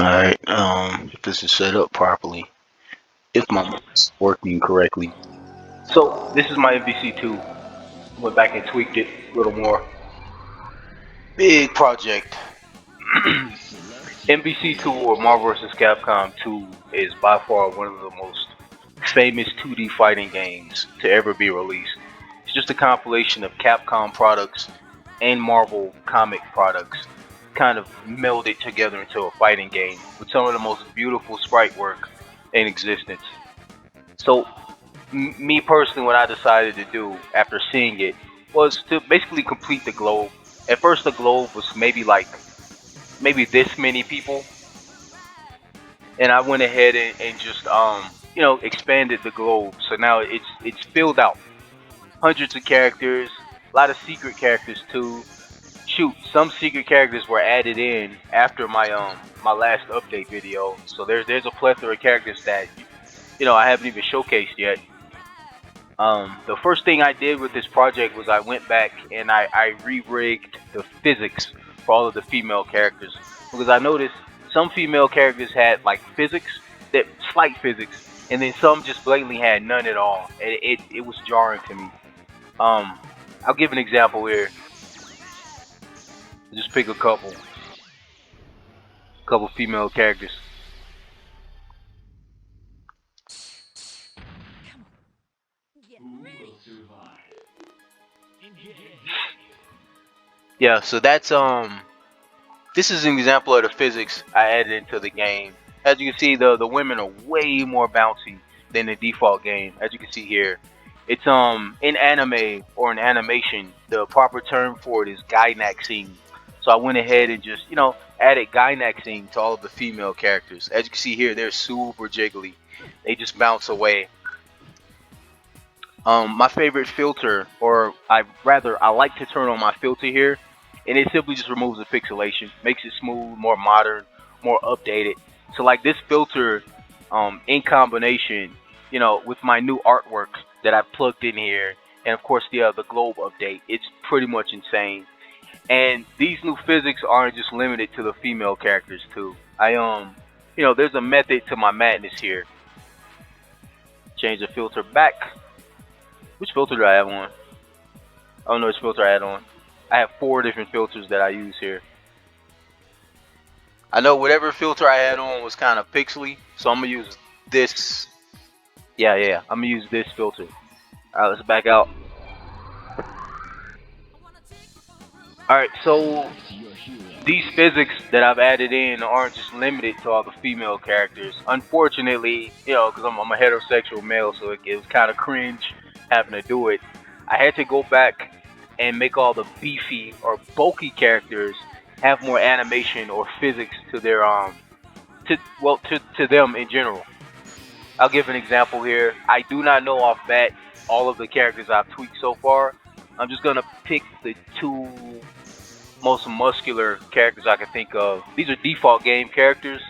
Alright, if this is set up properly, if my mic is working correctly. So, this is my MVC2. Went back and tweaked it a little more. Big project. MVC2 or Marvel vs. Capcom 2 is by far one of the most famous 2D fighting games to ever be released. It's just a compilation of Capcom products and Marvel comic products kind of melded together into a fighting game with some of the most beautiful sprite work in existence. So, me personally, what I decided to do after seeing it was to basically complete the globe. At first, the globe was maybe this many people, and I went ahead and just expanded the globe. So now it's filled out, hundreds of characters, a lot of secret characters too. Shoot, some secret characters were added in after my last update video. So there's a plethora of characters that I haven't even showcased yet. The first thing I did with this project was I went back and I re-rigged the physics for all of the female characters, because I noticed some female characters had like physics, that slight physics, and then some just blatantly had none at all. It was jarring to me. Um, I'll give an example here. Just pick a couple female characters. Yeah, so that's this is an example of the physics I added into the game. As you can see, the women are way more bouncy than the default game. As you can see here, it's in anime or in animation, the proper term for it is Gainaxing. So I went ahead and just added Gainaxing to all of the female characters. As you can see here, they're super jiggly. They just bounce away. My favorite filter, or I like to turn on my filter here, and it simply just removes the pixelation, makes it smooth, more modern, more updated. So like this filter, in combination, with my new artwork that I've plugged in here, and of course the globe update, it's pretty much insane. And these new physics aren't just limited to the female characters too. There's a method to my madness here. Change the filter back. Which filter do I have on? I don't know which filter I had on. I have 4 different filters that I use here. I know whatever filter I had on was kind of pixely, so I'm gonna use this. Yeah. I'm gonna use this filter. Alright, let's back out. Alright, so these physics that I've added in aren't just limited to all the female characters. Unfortunately, because I'm a heterosexual male, so it was kind of cringe having to do it. I had to go back and make all the beefy or bulky characters have more animation or physics to their to them in general. I'll give an example here. I do not know off bat all of the characters I've tweaked so far. I'm just gonna pick the 2 most muscular characters I can think of. These are default game characters.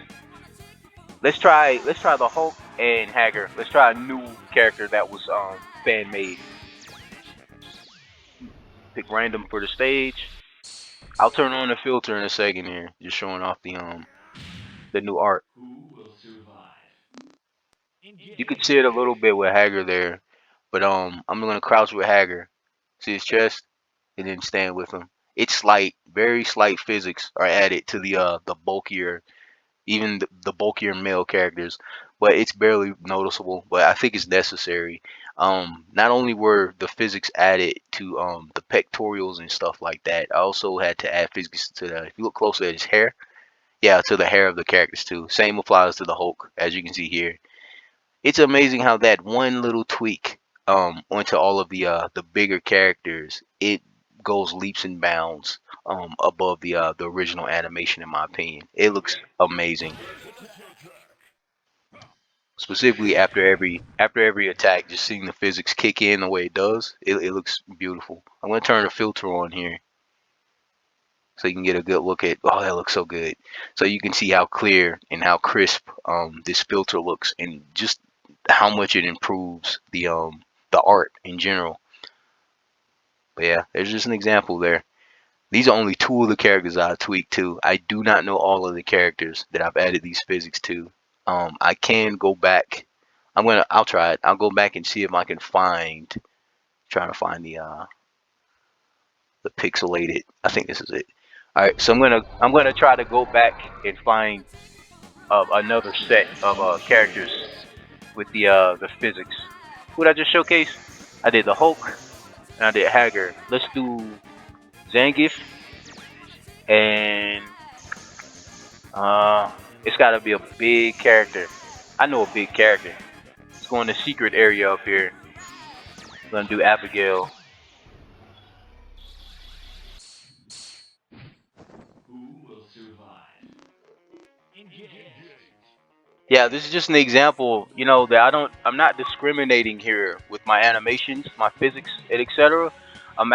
Let's try the Hulk and Hager. Let's try a new character that was fan made. Pick random for the stage. I'll turn on the filter in a second here, just showing off the new art. You can see it a little bit with Hager there, but I'm gonna crouch with Hager. See his chest, and then stand with him. It's slight, very slight physics are added to the bulkier, even the bulkier male characters, but it's barely noticeable. But I think it's necessary. Not only were the physics added to the pectorials and stuff like that, I also had to add physics to the. If you look closer at his hair, yeah, to the hair of the characters too. Same applies to the Hulk, as you can see here. It's amazing how that one little tweak onto all of the bigger characters, it goes leaps and bounds above the original animation, in my opinion. It looks amazing. Specifically after every attack, just seeing the physics kick in the way it does, it looks beautiful. I'm gonna turn the filter on here so you can get a good look at. Oh, that looks so good. So you can see how clear and how crisp this filter looks, and just how much it improves the art in general. But yeah, there's just an example there. These are only two of the characters I tweaked too. I do not know all of the characters that I've added these physics to. I can go back. I'll try it. I'll go back and see if I can find, trying to find the pixelated. I think this is it. All right, so I'm gonna try to go back and find another set of characters with the physics. Who did I just showcase? I did the Hulk and I did Haggard. Let's do Zangief and it's got to be a big character. I know a big character. Let's go in the secret area up here. I'm gonna do Abigail. Yeah, this is just an example, that I'm not discriminating here with my animations, my physics, and etc. I'm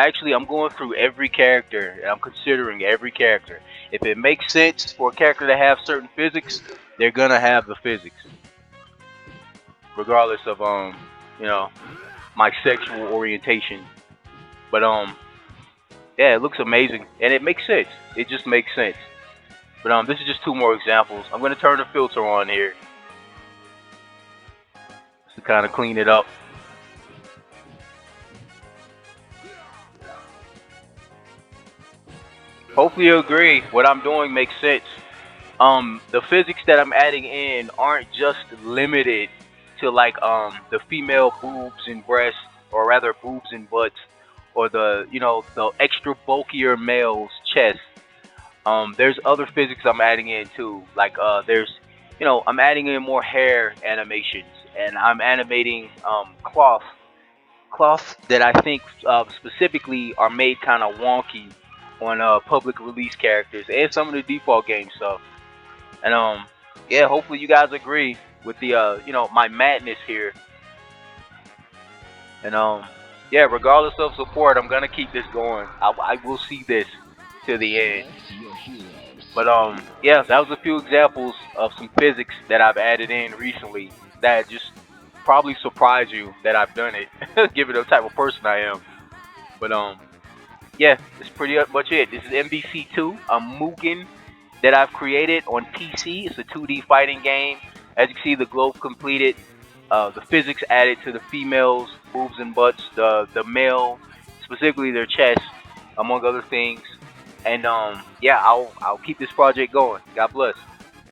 going through every character and I'm considering every character. If it makes sense for a character to have certain physics, they're gonna have the physics, regardless of you know, my sexual orientation. But yeah, it looks amazing and it makes sense. It just makes sense. But this is just two more examples. I'm gonna turn the filter on here to kind of clean it up. Hopefully you agree. What I'm doing makes sense. The physics that I'm adding in aren't just limited to like the female boobs and breasts, or rather boobs and butts, or the extra bulkier male's chest. There's other physics I'm adding in too. Like I'm adding in more hair animations, and I'm animating cloth that I think specifically are made kind of wonky on public release characters and some of the default game stuff. And yeah, hopefully you guys agree with the my madness here. And yeah, regardless of support, I'm gonna keep this going. I will see this to the end. But yeah, that was a few examples of some physics that I've added in recently that just probably surprise you that I've done it, given the type of person I am. But yeah, that's pretty much it. This is MVC2, a Mugen that I've created on PC. It's a 2D fighting game. As you can see, the globe completed. The physics added to the females' boobs and butts, the male, specifically their chest, among other things. And yeah, I'll keep this project going. God bless.